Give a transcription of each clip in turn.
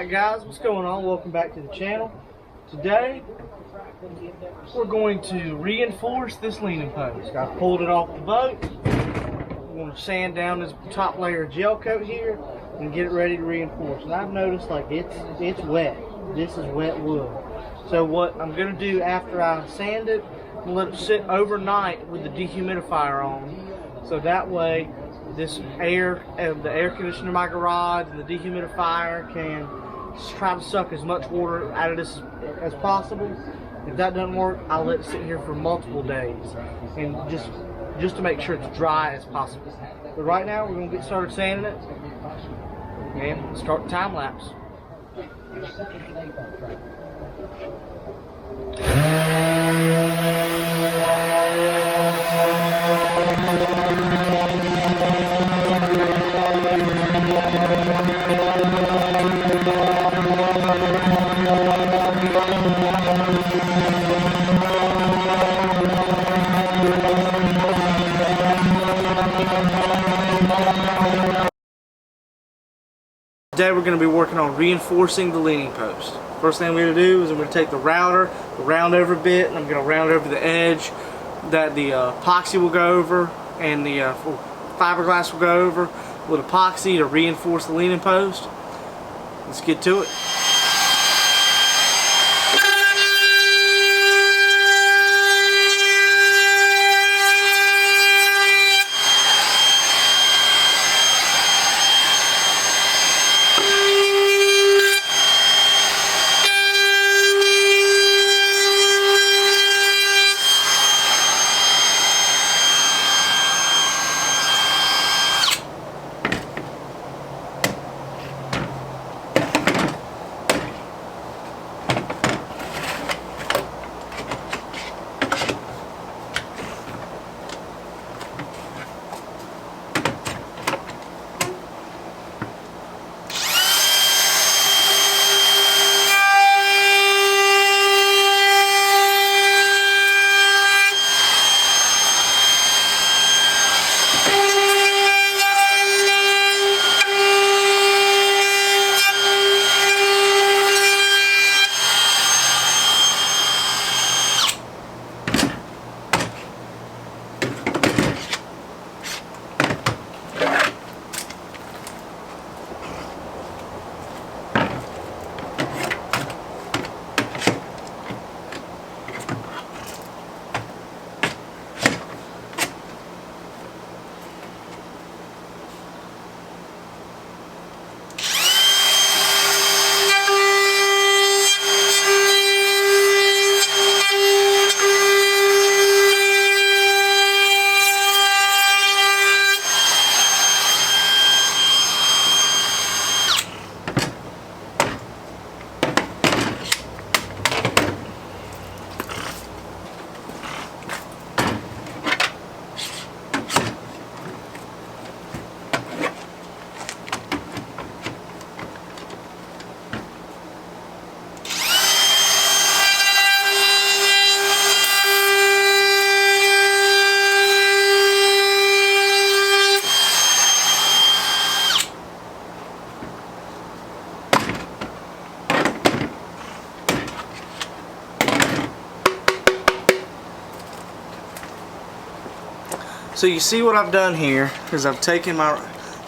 Alright guys, what's going on? Welcome back to the channel. Today, we're going to reinforce this leaning post. I pulled it off the boat. I'm going to sand down this top layer of gel coat here and get it ready to reinforce. And I've noticed like it's wet. This is wet wood. So what I'm going to do after I sand it, I'm going to let it sit overnight with the dehumidifier on. So that way, this air, the air conditioner in my garage and the dehumidifier can try to suck as much water out of this as possible. If that doesn't work, I'll let it sit here for multiple days and just to make sure it's dry as possible. But right now, we're going to get started sanding it and start the time lapse. Today we're going to be working on reinforcing the leaning post. First thing we're going to do is I'm going to take the router, round over a bit, and I'm going to round over the edge that the epoxy will go over and the fiberglass will go over with epoxy to reinforce the leaning post. Let's get to it. So you see what I've done here is I've taken my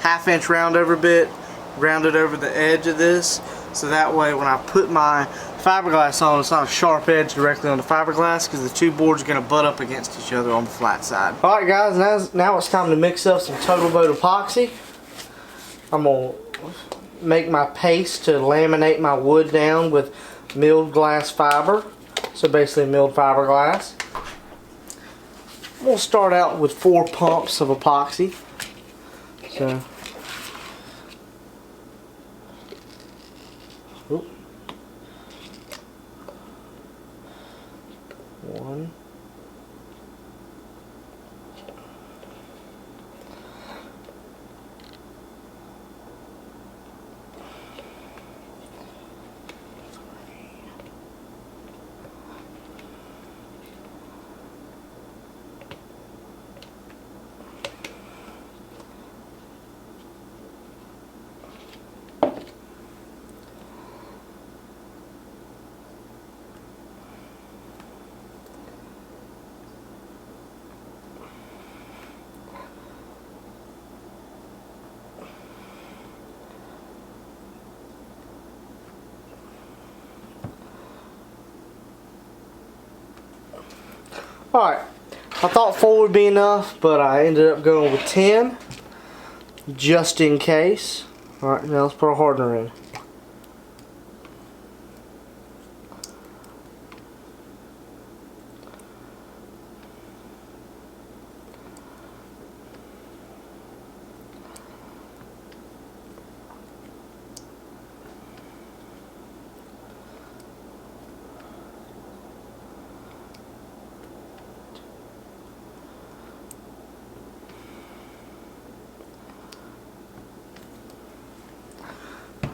1/2 inch round over bit, rounded over the edge of this, so that way when I put my fiberglass on, it's not a sharp edge directly on the fiberglass because the two boards are going to butt up against each other on the flat side. Alright guys, now it's time to mix up some Total Boat epoxy. I'm going to make my paste to laminate my wood down with milled glass fiber, so basically milled fiberglass. We'll start out with 4 pumps of epoxy. So, one, Alright, I thought 4 would be enough, but I ended up going with 10 just in case. Alright, now let's put our hardener in.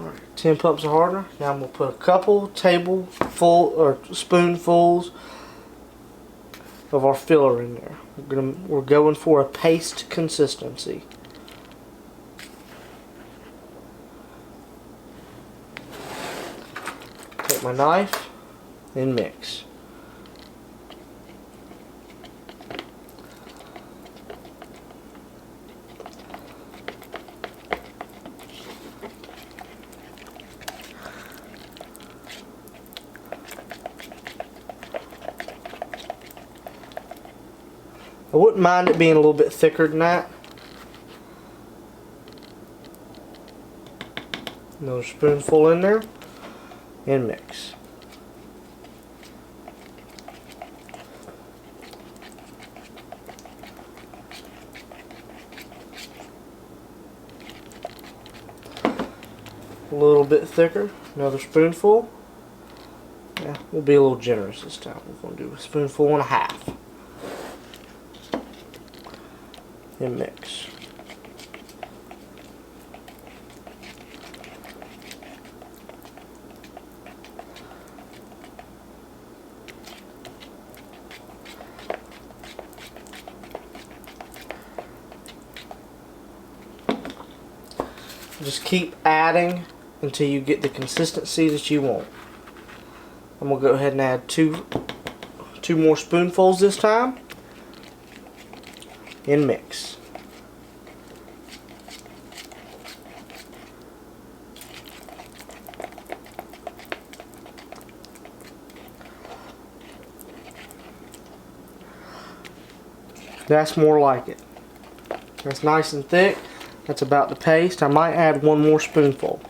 Alright, 10 pumps of hardener. Now I'm going to put a couple tableful or spoonfuls of our filler in there. We're going for a paste consistency. Take my knife and mix. I wouldn't mind it being a little bit thicker than that. Another spoonful in there and mix. A little bit thicker, another spoonful. Yeah, we'll be a little generous this time. We're going to do a spoonful and a half. And mix. Just keep adding until you get the consistency that you want. I'm going to go ahead and add two more spoonfuls this time and mix. That's more like it. That's nice and thick. That's about the paste. I might add one more spoonful.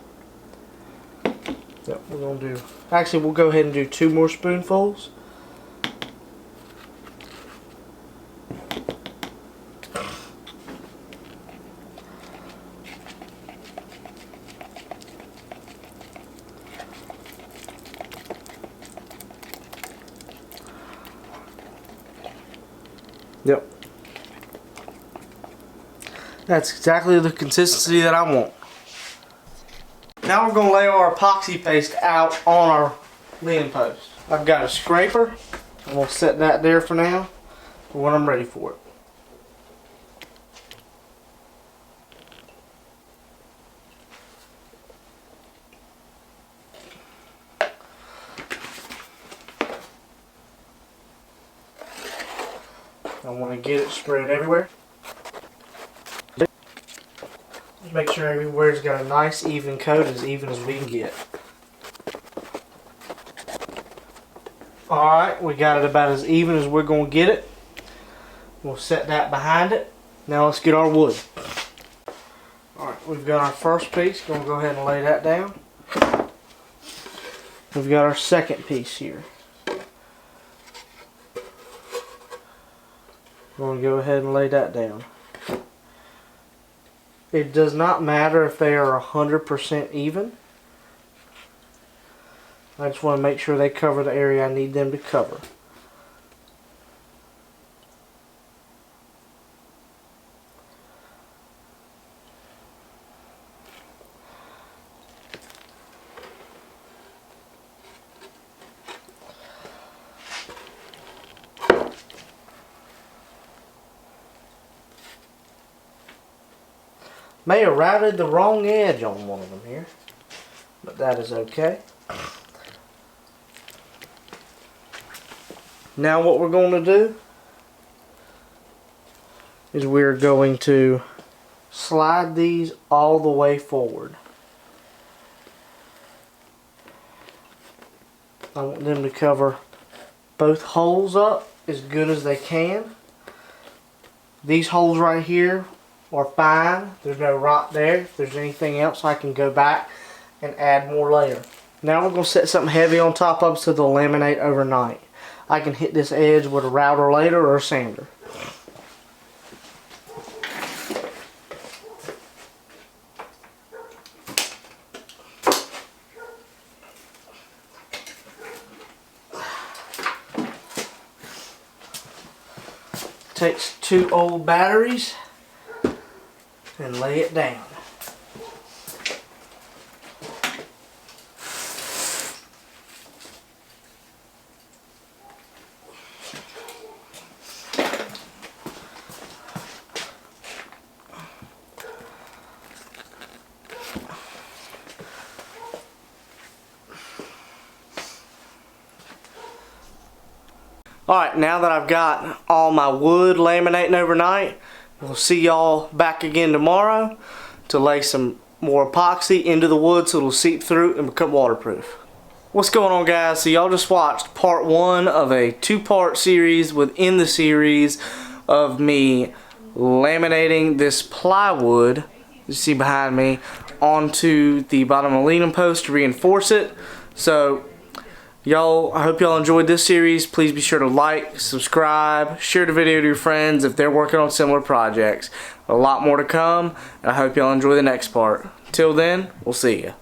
Yep, we're going to do... Actually, we'll go ahead and do 2 more spoonfuls. Yep. That's exactly the consistency that I want. Now we're going to lay our epoxy paste out on our leaning post. I've got a scraper. I'm going to set that there for now for when I'm ready for it. I want to get it spread everywhere. Just make sure everywhere's got a nice even coat, as even as we can get. Alright, we got it about as even as we're going to get it. We'll set that behind it. Now let's get our wood. Alright, we've got our first piece. Going to go ahead and lay that down. We've got our second piece here. We're going to go ahead and lay that down. It does not matter if they are 100% even. I just want to make sure they cover the area I need them to cover. May have routed the wrong edge on one of them here, but that is okay. Now what we're going to do is we're going to slide these all the way forward. I want them to cover both holes up as good as they can. These holes right here are fine. There's no rot there. If there's anything else, I can go back and add more later. Now we're going to set something heavy on top of it so they'll laminate overnight. I can hit this edge with a router later or a sander. Takes 2 old batteries and lay it down. Alright, now that I've got all my wood laminating overnight, we'll see y'all back again tomorrow to lay some more epoxy into the wood so it'll seep through and become waterproof. What's going on, guys? So y'all just watched part 1 of a 2-part series within the series of me laminating this plywood you see behind me onto the bottom of the leaning post to reinforce it. So y'all, I hope y'all enjoyed this series. Please be sure to like, subscribe, share the video to your friends if they're working on similar projects. A lot more to come, and I hope y'all enjoy the next part. Till then, we'll see ya.